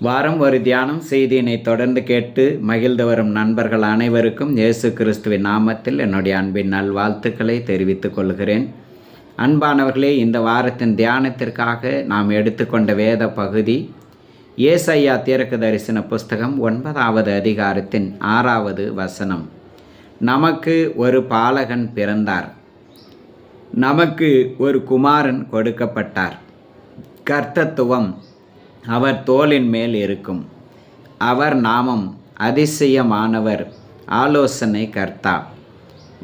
வாரம் ஒரு தியானம் செய்தியினை தொடர்ந்து கேட்டு மகிழ்ந்து வரும் நண்பர்கள் அனைவருக்கும் இயேசு கிறிஸ்துவின் நாமத்தில் என்னுடைய அன்பின் நல்வாழ்த்துக்களை தெரிவித்துக் கொள்கிறேன். அன்பானவர்களே, இந்த வாரத்தின் தியானத்திற்காக நாம் எடுத்துக்கொண்ட வேத பகுதி ஏசாயா தீர்க்கதரிசன புஸ்தகம் 9வது அதிகாரத்தின் 6வது வசனம். நமக்கு ஒரு பாலகன் பிறந்தார், நமக்கு ஒரு குமாரன் கொடுக்கப்பட்டார், கர்த்தத்துவம் அவர் தோளின் மேல் இருக்கும். அவர் நாமம் அதிசயமானவர், ஆலோசனை கர்த்தா,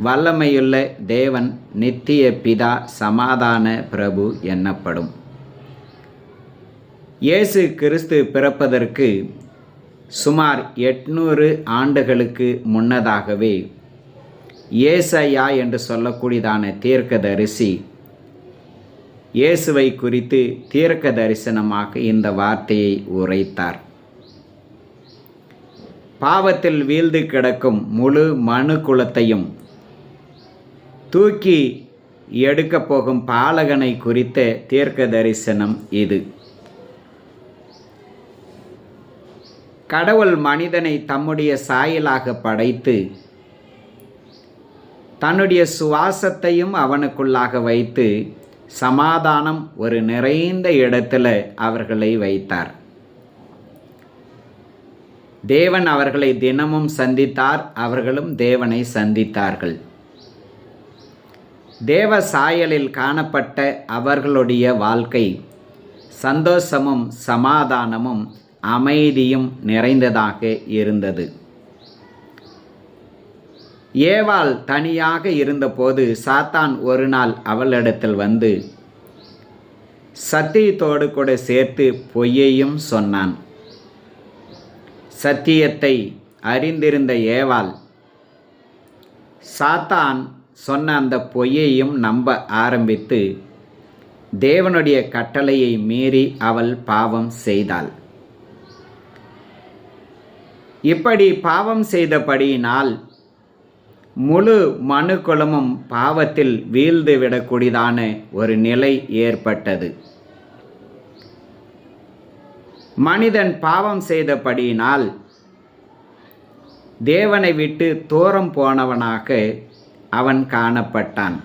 வல்லமையுள்ள தேவன், நித்திய பிதா, சமாதான பிரபு என்னப்படும். இயேசு கிறிஸ்து பிறப்பதற்கு சுமார் 800 ஆண்டுகளுக்கு முன்னதாகவே ஏசாயா என்று சொல்லக்கூடியதான தீர்க்கதரிசி இயேசுவை குறித்து தீர்க்க தரிசனமாக இந்த வார்த்தையை உரைத்தார். பாவத்தில் வீழ்ந்து கிடக்கும் முழு மனு குலத்தையும் தூக்கி எடுக்கப் போகும் பாலகனை குறித்த தீர்க்க தரிசனம் இது. கடவுள் மனிதனை தம்முடைய சாயலாக படைத்து தன்னுடைய சுவாசத்தையும் அவனுக்குள்ளாக வைத்து சமாதானம் ஒரு நிறைந்த இடத்துல அவர்களை வைத்தார். தேவன் அவர்களை தினமும் சந்தித்தார், அவர்களும் தேவனை சந்தித்தார்கள். தேவ சாயலில் காணப்பட்ட அவர்களுடைய வாழ்க்கை சந்தோஷமும் சமாதானமும் அமைதியும் நிறைந்ததாக இருந்தது. ஏவாள் தனியாக இருந்தபோது சாத்தான் ஒரு நாள் அவளிடத்தில் வந்து சத்தியத்தோடு கூட சேர்த்து பொய்யையும் சொன்னான். சத்தியத்தை அறிந்திருந்த ஏவாள் சாத்தான் சொன்ன அந்த பொய்யையும் நம்ப ஆரம்பித்து தேவனுடைய கட்டளையை மீறி அவள் பாவம் செய்தாள். இப்படி பாவம் செய்தபடியினால் முழு மனுக்குலமும் பாவத்தில் வீழ்ந்து விடக்கூடியதான ஒரு நிலை ஏற்பட்டது. மனிதன் பாவம் செய்தபடியினால் தேவனை விட்டு தூரம் போனவனாக அவன் காணப்பட்டான்.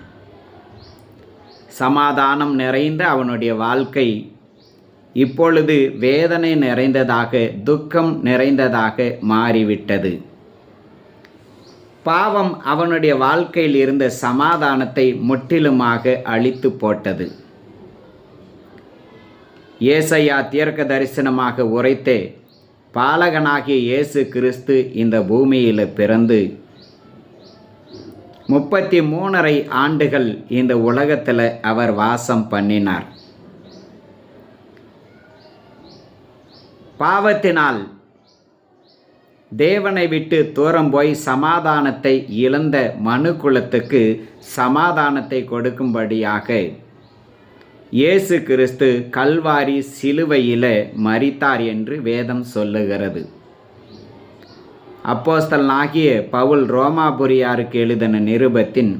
சமாதானம் நிறைந்த அவனுடைய வாழ்க்கை இப்பொழுது வேதனை நிறைந்ததாக, துக்கம் நிறைந்ததாக மாறிவிட்டது. பாவம் அவனுடைய வாழ்க்கையில் இருந்த சமாதானத்தை முற்றிலுமாக அழித்து போட்டது. ஏசாயா தீர்க்க தரிசனமாக உரைத்த பாலகனாகிய இயேசு கிறிஸ்து இந்த பூமியில் பிறந்து 33.5 ஆண்டுகள் இந்த உலகத்தில் அவர் வாசம் பண்ணினார். பாவத்தினால் தேவனை விட்டு தூரம் போய் சமாதானத்தை இழந்த மனு குலத்துக்கு சமாதானத்தை கொடுக்கும்படியாக இயேசு கிறிஸ்து கல்வாரி சிலுவையில் மரித்தார் என்று வேதம் சொல்லுகிறது. அப்போஸ்தலனாகிய பவுல் ரோமாபுரியாருக்கு எழுதின நிருபத்தின்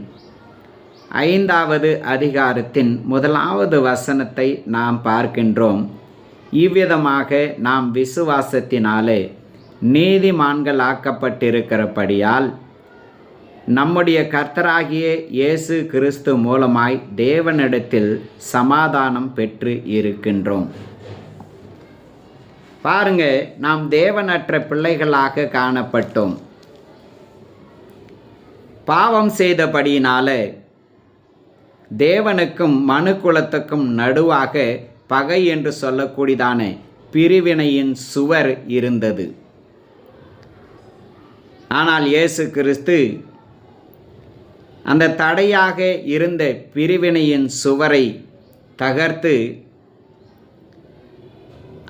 5வது அதிகாரத்தின் 1வது வசனத்தை நாம் பார்க்கின்றோம். இவ்விதமாக நாம் விசுவாசத்தினாலே நீதிமான்கள் ஆக்கப்பட்டிருக்கிறபடியால் நம்முடைய கர்த்தராகிய இயேசு கிறிஸ்து மூலமாய் தேவனிடத்தில் சமாதானம் பெற்று இருக்கின்றோம். பாருங்க, நாம் தேவனற்ற பிள்ளைகளாக காணப்பட்டோம். பாவம் செய்தபடியினால தேவனுக்கும் மனுக்குலத்துக்கும் நடுவாக பகை என்று சொல்லக்கூடியதான பிரிவினையின் சுவர் இருந்தது. ஆனால் இயேசு கிறிஸ்து அந்த தடையாக இருந்த பிரிவினையின் சுவரை தகர்த்து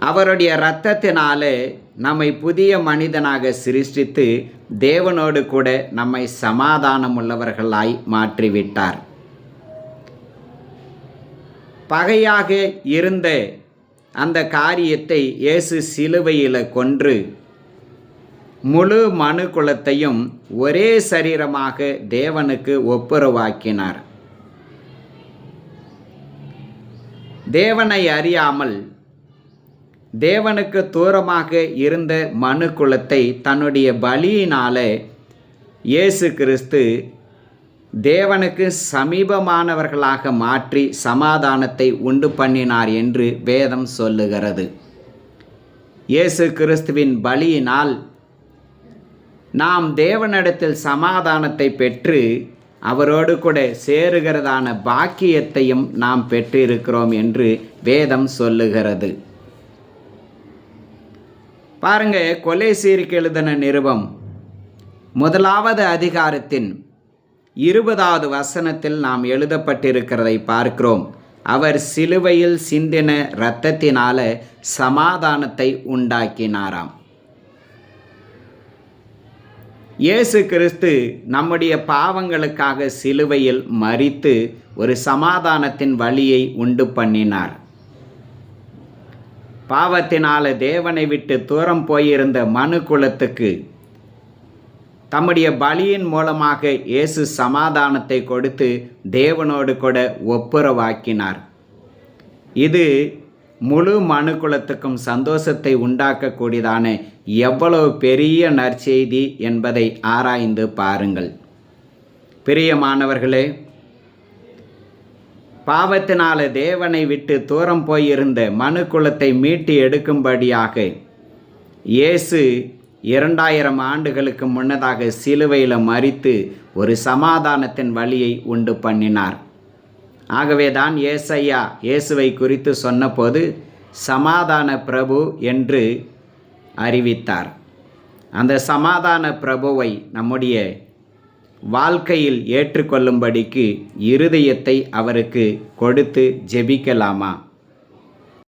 அவருடைய இரத்தத்தினாலே நம்மை புதிய மனிதனாக சிருஷ்டித்து தேவனோடு கூட நம்மை சமாதானம் உள்ளவர்களாய் மாற்றிவிட்டார். பகையாக இருந்த அந்த காரியத்தை இயேசு சிலுவையில் கொன்று முழு மனு குலத்தையும் ஒரே சரீரமாக தேவனுக்கு ஒப்புரவாக்கினார். தேவனை அறியாமல் தேவனுக்கு தூரமாக இருந்த மனுக்குலத்தை தன்னுடைய பலியினாலே இயேசு கிறிஸ்து தேவனுக்கு சமீபமானவர்களாக மாற்றி சமாதானத்தை உண்டு பண்ணினார் என்று வேதம் சொல்லுகிறது. இயேசு கிறிஸ்துவின் பலியினால் நாம் தேவனிடத்தில் சமாதானத்தை பெற்று அவரோடு கூட சேருகிறதான பாக்கியத்தையும் நாம் பெற்றிருக்கிறோம் என்று வேதம் சொல்லுகிறது. பாருங்க, கொலேசீருக்கு எழுதின நிருபம் 1வது அதிகாரத்தின் 20வது வசனத்தில் நாம் எழுதப்பட்டிருக்கிறதை பார்க்கிறோம். அவர் சிலுவையில் சிந்தின இரத்தத்தினால சமாதானத்தை உண்டாக்கினாராம். இயேசு கிறிஸ்து நம்முடைய பாவங்களுக்காக சிலுவையில் மரித்து ஒரு சமாதானத்தின் வழியை உண்டு பண்ணினார். பாவத்தினால தேவனை விட்டு தூரம் போயிருந்த மனுக்குலத்துக்கு தம்முடைய பலியின் மூலமாக இயேசு சமாதானத்தை கொடுத்து தேவனோடு கூட ஒப்புரவாக்கினார். இது முழு மனுக்குலத்துக்கும் சந்தோஷத்தை உண்டாக்கக்கூடியதான எவ்வளவு பெரிய நற்செய்தி என்பதை ஆராய்ந்து பாருங்கள். பிரியமானவர்களே, பாவத்தினால தேவனை விட்டு தூரம் போயிருந்த மனுக்குலத்தை மீட்டு எடுக்கும்படியாக இயேசு 2000 ஆண்டுகளுக்கு முன்னதாக சிலுவையில் மரித்து ஒரு சமாதானத்தின் வழியை உண்டு பண்ணினார். ஆகவே தான் ஏசாயா இயேசுவை குறித்து சொன்னபோது சமாதான பிரபு என்று அறிவித்தார். அந்த சமாதான பிரபுவை நம்முடைய வாழ்க்கையில் ஏற்றுக்கொள்ளும்படிக்கு இருதயத்தை அவருக்கு கொடுத்து ஜெபிக்கலாமா?